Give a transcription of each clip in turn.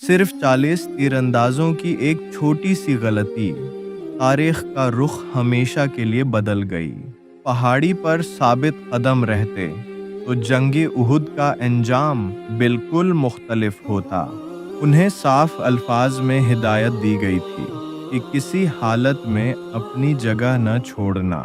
صرف 40 تیر اندازوں کی ایک چھوٹی سی غلطی تاریخ کا رخ ہمیشہ کے لیے بدل گئی۔ پہاڑی پر ثابت قدم رہتے تو جنگ احد کا انجام بالکل مختلف ہوتا۔ انہیں صاف الفاظ میں ہدایت دی گئی تھی کہ کسی حالت میں اپنی جگہ نہ چھوڑنا۔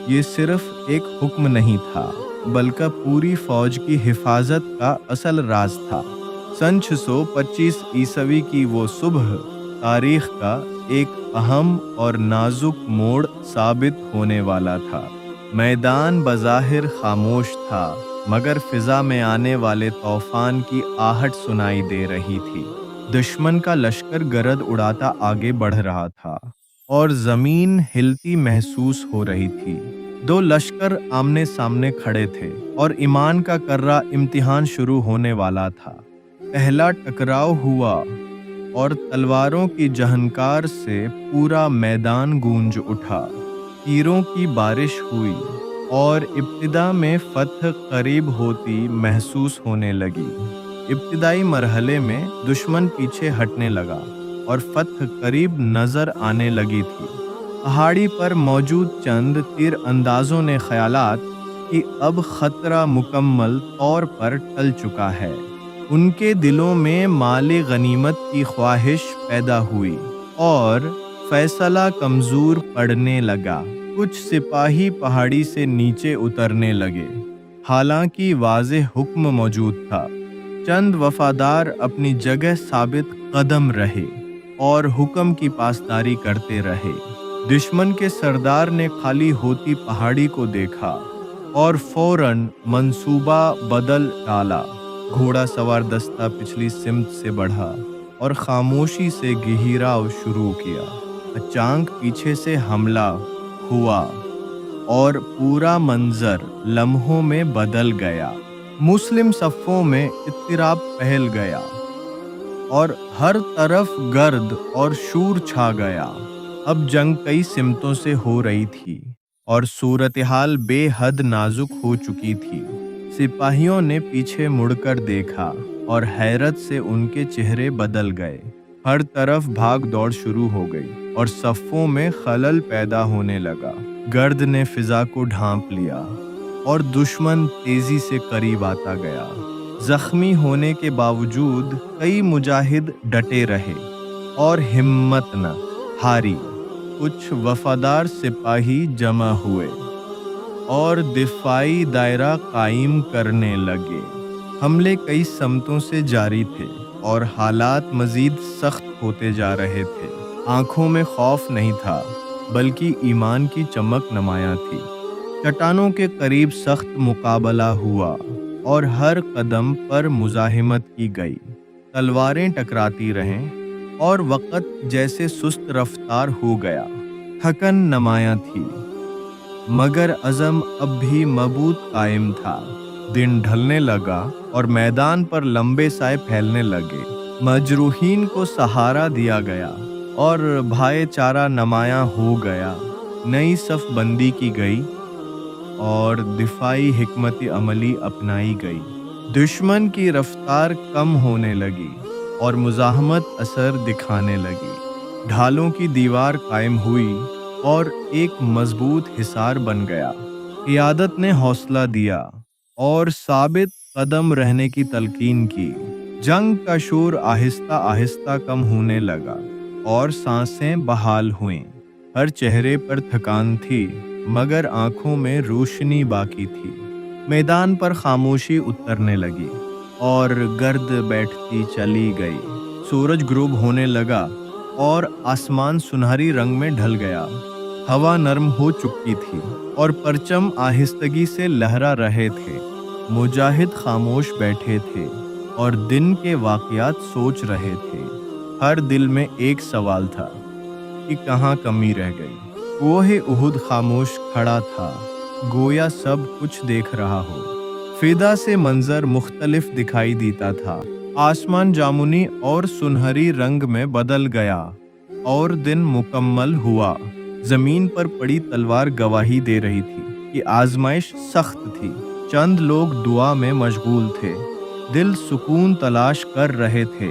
یہ صرف ایک حکم نہیں تھا بلکہ پوری فوج کی حفاظت کا اصل راز تھا۔ سن 625 عیسوی کی وہ صبح تاریخ کا ایک اہم اور نازک موڑ ثابت ہونے والا تھا۔ میدان بظاہر خاموش تھا مگر فضا میں آنے والے طوفان کی آہٹ سنائی دے رہی تھی۔ دشمن کا لشکر گرد اڑاتا آگے بڑھ رہا تھا اور زمین ہلتی محسوس ہو رہی تھی۔ دو لشکر آمنے سامنے کھڑے تھے اور ایمان کا کرہ امتحان شروع ہونے والا تھا۔ پہلا ٹکراؤ ہوا اور تلواروں کی جھنکار سے پورا میدان گونج اٹھا۔ تیروں کی بارش ہوئی اور ابتدا میں فتح قریب ہوتی محسوس ہونے لگی۔ ابتدائی مرحلے میں دشمن پیچھے ہٹنے لگا اور فتح قریب نظر آنے لگی تھی۔ پہاڑی پر موجود چند تیر اندازوں نے خیالات کہ اب خطرہ مکمل طور پر ٹل چکا ہے۔ ان کے دلوں میں مال غنیمت کی خواہش پیدا ہوئی اور فیصلہ کمزور پڑنے لگا۔ کچھ سپاہی پہاڑی سے نیچے اترنے لگے، حالانکہ واضح حکم موجود تھا۔ چند وفادار اپنی جگہ ثابت قدم رہے اور حکم کی پاسداری کرتے رہے۔ دشمن کے سردار نے خالی ہوتی پہاڑی کو دیکھا اور فوراً منصوبہ بدل ڈالا۔ گھوڑا سوار دستہ پچھلی سمت سے بڑھا اور خاموشی سے گھیراؤ شروع کیا۔ اچانک پیچھے سے حملہ ہوا اور پورا منظر لمحوں میں بدل گیا۔ مسلم صفوں میں اضطراب پھیل گیا اور ہر طرف گرد اور شور چھا گیا۔ اب جنگ کئی سمتوں سے ہو رہی تھی اور صورتحال بے حد نازک ہو چکی تھی۔ سپاہیوں نے پیچھے مڑ کر دیکھا اور حیرت سے ان کے چہرے بدل گئے۔ ہر طرف بھاگ دوڑ شروع ہو گئی اور صفوں میں خلل پیدا ہونے لگا۔ گرد نے فضا کو ڈھانپ لیا اور دشمن تیزی سے قریب آتا گیا۔ زخمی ہونے کے باوجود کئی مجاہد ڈٹے رہے اور ہمت نہ ہاری۔ کچھ وفادار سپاہی جمع ہوئے اور دفاعی دائرہ قائم کرنے لگے۔ حملے کئی سمتوں سے جاری تھے اور حالات مزید سخت ہوتے جا رہے تھے۔ آنکھوں میں خوف نہیں تھا بلکہ ایمان کی چمک نمایاں تھی۔ چٹانوں کے قریب سخت مقابلہ ہوا اور ہر قدم پر مزاحمت کی گئی۔ تلواریں ٹکراتی رہیں اور وقت جیسے سست رفتار ہو گیا۔ تھکن نمایاں تھی مگر عزم اب بھی مضبوط قائم تھا۔ دن ڈھلنے لگا اور میدان پر لمبے سائے پھیلنے لگے۔ مجروحین کو سہارا دیا گیا اور بھائی چارہ نمایاں ہو گیا۔ نئی صف بندی کی گئی اور دفاعی حکمت عملی اپنائی گئی۔ دشمن کی رفتار کم ہونے لگی اور مزاحمت اثر دکھانے لگی۔ ڈھالوں کی دیوار قائم ہوئی اور ایک مضبوط حصار بن گیا۔ قیادت نے حوصلہ دیا اور ثابت قدم رہنے کی تلقین کی۔ جنگ کا شور آہستہ آہستہ کم ہونے لگا اور سانسیں بحال ہوئیں۔ ہر چہرے پر تھکان تھی مگر آنکھوں میں روشنی باقی تھی۔ میدان پر خاموشی اترنے لگی اور گرد بیٹھتی چلی گئی۔ سورج غروب ہونے لگا اور آسمان سنہری رنگ میں ڈھل گیا۔ ہوا نرم ہو چکی تھی اور پرچم آہستگی سے لہرا رہے تھے۔ مجاہد خاموش بیٹھے تھے اور دن کے واقعات سوچ رہے تھے۔ ہر دل میں ایک سوال تھا کہ کہاں کمی رہ گئی۔ کوہ احد خاموش کھڑا تھا، گویا سب کچھ دیکھ رہا ہو۔ فضا سے منظر مختلف دکھائی دیتا تھا۔ آسمان جامنی اور سنہری رنگ میں بدل گیا اور دن مکمل ہوا۔ زمین پر پڑی تلوار گواہی دے رہی تھی کہ آزمائش سخت تھی۔ چند لوگ دعا میں مشغول تھے، دل سکون تلاش کر رہے تھے